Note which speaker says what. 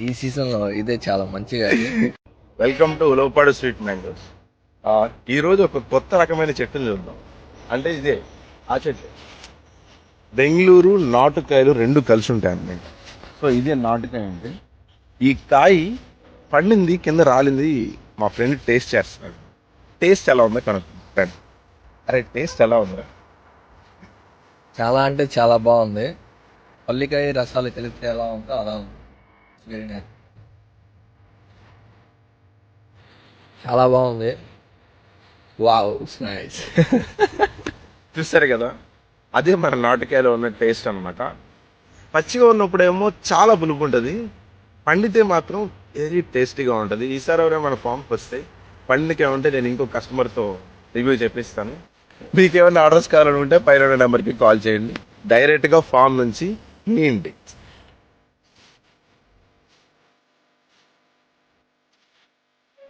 Speaker 1: ఈ సీజన్లో ఇదే చాలా మంచిగా.
Speaker 2: Welcome to Ulavapadu sweet mangoes. ఈరోజు ఒక కొత్త రకమైన చెట్టుని చూద్దాం. అంటే ఇదే ఆ చెట్టు బెంగళూరు నాటుకాయలు రెండు కలిసి ఉంటాయి అన్నమాట. సో ఇదే నాటుకాయ అండి. ఈ కాయ పండింది కింద రాలింది. మా ఫ్రెండ్ టేస్ట్ చేస్తున్నాడు. టేస్ట్ ఎలా ఉందో కనుక్కుంటాను. అరే టేస్ట్ ఎలా ఉందా?
Speaker 1: చాలా అంటే చాలా బాగుంది. పల్లికాయ రసాలు కలిపితే ఎలా ఉందో అలా ఉంది. Very nice. చాలా బాగుంది. Wow nice.
Speaker 2: చూస్తారు కదా, అదే మన నాటుకాయలో ఉన్న టేస్ట్ అన్నమాట. పచ్చిగా ఉన్నప్పుడేమో చాలా పులుపు ఉంటుంది, పండితే మాత్రం వెరీ టేస్టీగా ఉంటుంది. ఈసారి ఎవరైనా మన ఫామ్కి వస్తే పండుగ ఉంటే నేను ఇంకో కస్టమర్తో రివ్యూ చెప్పిస్తాను. మీకు ఏమైనా ఆర్డర్స్ కావాలనుకుంటే పైన నెంబర్కి కాల్ చేయండి. డైరెక్ట్గా ఫామ్ నుంచి మీ ఇంటి